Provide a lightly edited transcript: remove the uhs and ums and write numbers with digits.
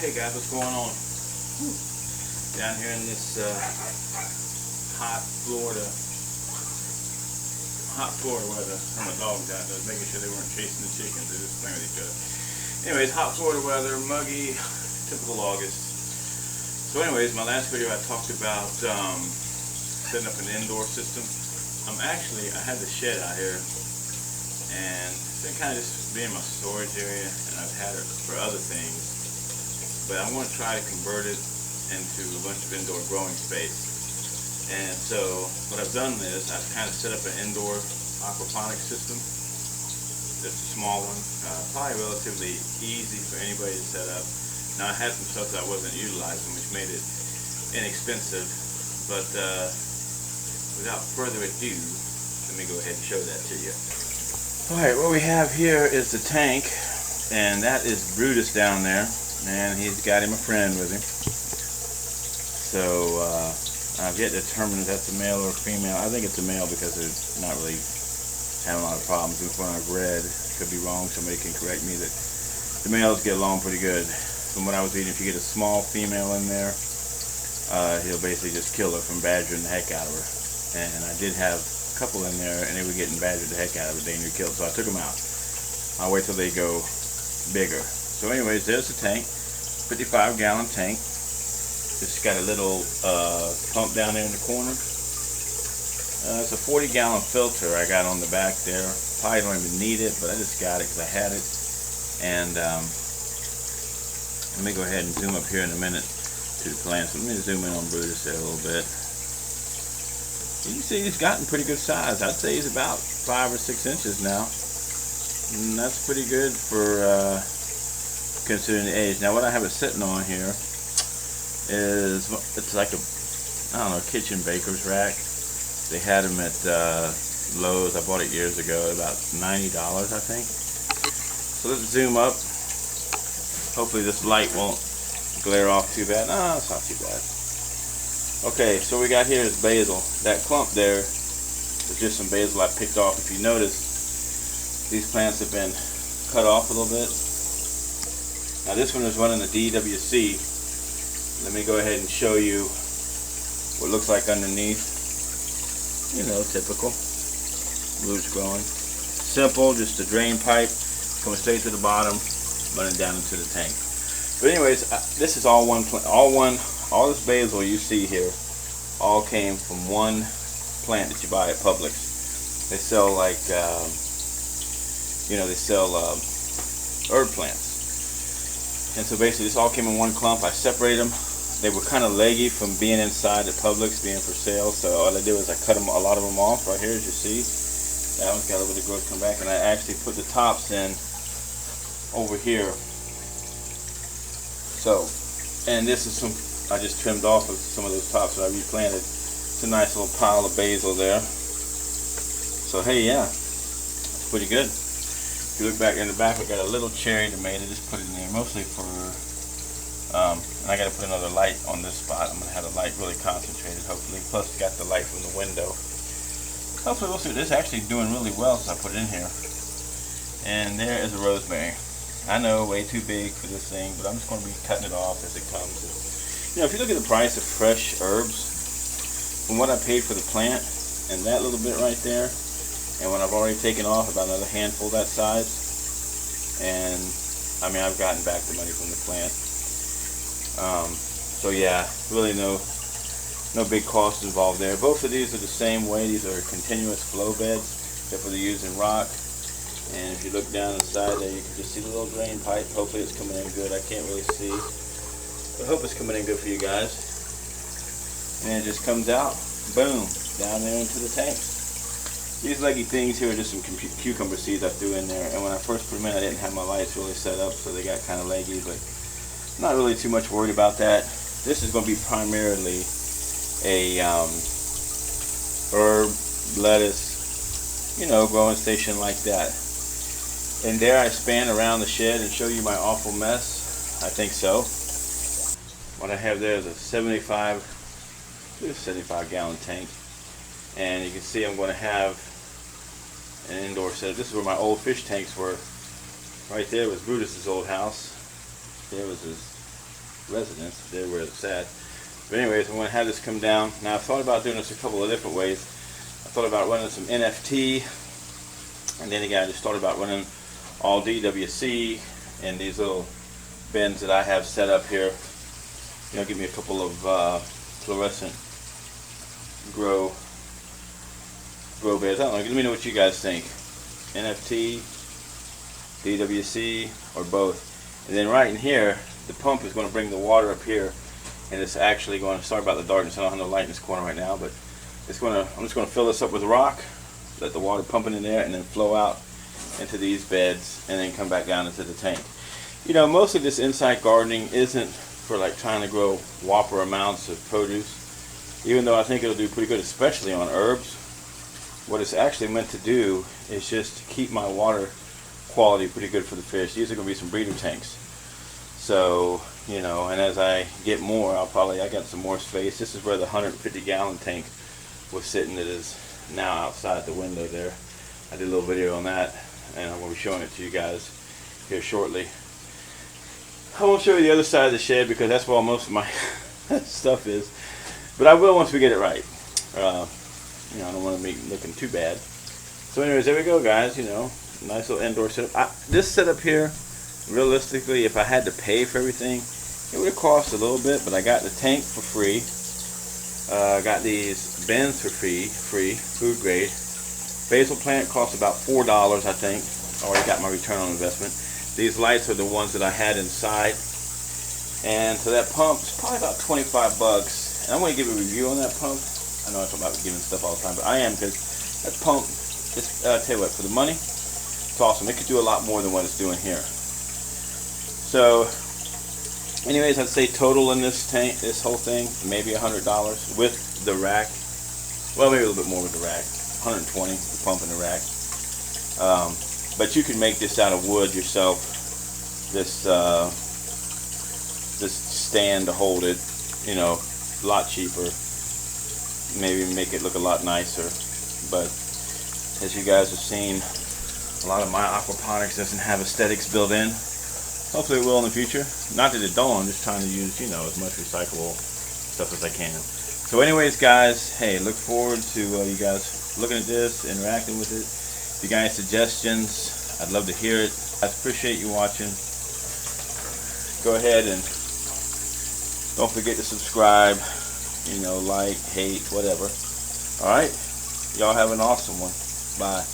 Hey guys, what's going on? Down here in this hot Florida weather. My dog's out there making sure they weren't chasing the chickens. They're just playing with each other. Anyways, hot Florida weather, muggy, typical August. So anyways, my last video I talked about setting up an indoor system. I had the shed out here, and it's been kind of just being my storage area, and I've had it for other things. But I want to try to convert it into a bunch of indoor growing space. And so what I've done is I've kind of set up an indoor aquaponic system. Just a small one, probably relatively easy for anybody to set up. Now I had some stuff that I wasn't utilizing, which made it inexpensive. But without further ado, let me go ahead and show that to you. Alright, what we have here is the tank, and that is Brutus down there. And he's got him a friend with him. So I've yet to determine if that's a male or a female. I think it's a male because they're not really having a lot of problems. With what I've read, could be wrong. Somebody can correct me that the males get along pretty good. From what I was reading, if you get a small female in there, he'll basically just kill her from badgering the heck out of her. And I did have a couple in there, and they were getting badgered the heck out of her, they near killed. So I took them out. I'll wait till they go bigger. So anyways, there's the tank, 55-gallon tank. It's got a little pump down there in the corner. It's a 40-gallon filter I got on the back there. Probably don't even need it, but I just got it because I had it. And let me go ahead and zoom up here in a minute to the plants. Let me zoom in on Brutus there a little bit. You can see he's gotten pretty good size. I'd say he's about 5 or 6 inches now. And that's pretty good for considering the age. Now what I have it sitting on here is, it's like a, I don't know, kitchen baker's rack. They had them at Lowe's. I bought it years ago, about $90 I think. So let's zoom up. Hopefully this light won't glare off too bad. No, it's not too bad. Okay, so we got here is basil. That clump there is just some basil I picked off. If you notice, these plants have been cut off a little bit. Now this one is running the DWC. Let me go ahead and show you what it looks like underneath. You know, typical. Roots growing. Simple, just a drain pipe coming straight to the bottom, running down into the tank. But anyways, this is all one plant. All this basil you see here, all came from one plant that you buy at Publix. They sell like, they sell herb plants. And so basically this all came in one clump. I separated them. They were kind of leggy from being inside at Publix, being for sale. So all I did was I cut them, a lot of them off right here, as you see. That one's got a little bit of growth come back, and I actually put the tops in over here. So, and this is some, I just trimmed off of some of those tops that I replanted. It's a nice little pile of basil there. So hey, yeah, it's pretty good. If you look back in the back, I got a little cherry tomato. Just put it in there, mostly for. And I got to put another light on this spot. I'm gonna have the light really concentrated, hopefully. Plus, got the light from the window. Hopefully, we'll see. This is actually doing really well since I put it in here. And there is a rosemary. I know, way too big for this thing, but I'm just going to be cutting it off as it comes. You know, if you look at the price of fresh herbs, from what I paid for the plant and that little bit right there, and when I've already taken off about another handful that size, and I mean I've gotten back the money from the plant. So yeah, really no big cost involved there. Both of these are the same way. These are continuous flow beds, except for they're using rock. And if you look down inside there, you can just see the little drain pipe. Hopefully it's coming in good. I can't really see, but I hope it's coming in good for you guys. And it just comes out, boom, down there into the tanks. These leggy things here are just some cucumber seeds I threw in there, and when I first put them in, I didn't have my lights really set up, so they got kind of leggy, but not really too much worried about that. This is going to be primarily a herb, lettuce, growing station like that. And dare I span around the shed and show you my awful mess? I think so. What I have there is a 75-gallon tank. And you can see I'm going to have an indoor setup. This is where my old fish tanks were. Right there was Brutus's old house. There was his residence. There where it's at. But anyways, I'm going to have this come down. Now I've thought about doing this a couple of different ways. I thought about running some NFT, and then again I just thought about running all DWC and these little bins that I have set up here. You know, give me a couple of fluorescent grow beds. I don't know. Let me know what you guys think. NFT, DWC, or both. And then right in here, the pump is going to bring the water up here, and it's actually going to. Sorry about the darkness. I don't have no light in this corner right now, but it's going to. I'm just going to fill this up with rock, let the water pump in there, and then flow out into these beds, and then come back down into the tank. You know, most of this inside gardening isn't for like trying to grow whopper amounts of produce, even though I think it'll do pretty good, especially on herbs. What it's actually meant to do is just to keep my water quality pretty good for the fish. These are going to be some breeder tanks. So, you know, and as I get more, I got some more space. This is where the 150-gallon tank was sitting. That is now outside the window there. I did a little video on that, and I'm going to be showing it to you guys here shortly. I won't show you the other side of the shed because that's where all most of my stuff is. But I will once we get it right. You know, I don't want to make it looking too bad. So anyways, there we go, guys. You know, nice little indoor setup. This setup here, realistically, if I had to pay for everything, it would have cost a little bit, but I got the tank for free. Got these bins for free, food grade. Basil plant cost about $4, I think. Already got my return on investment. These lights are the ones that I had inside. And so that pump is probably about 25 bucks. And I'm going to give a review on that pump. I know I talk about giving stuff all the time, but I am, because that pump, I'll tell you what, for the money, it's awesome. It could do a lot more than what it's doing here. So, anyways, I'd say total in this tank, this whole thing, maybe $100 with the rack. Well, maybe a little bit more with the rack. 120, the pump and the rack. But you can make this out of wood yourself. This stand to hold it, you know, a lot cheaper. Maybe make it look a lot nicer. But as you guys have seen, a lot of my aquaponics doesn't have aesthetics built in. Hopefully it will in the future. Not that it don't, I'm just trying to use, you know, as much recyclable stuff as I can. So anyways, guys, hey, look forward to you guys looking at this, interacting with it. If you got any suggestions, I'd love to hear it. I appreciate you watching. Go ahead and don't forget to subscribe, you know, like, hate, whatever. Alright? Y'all have an awesome one. Bye.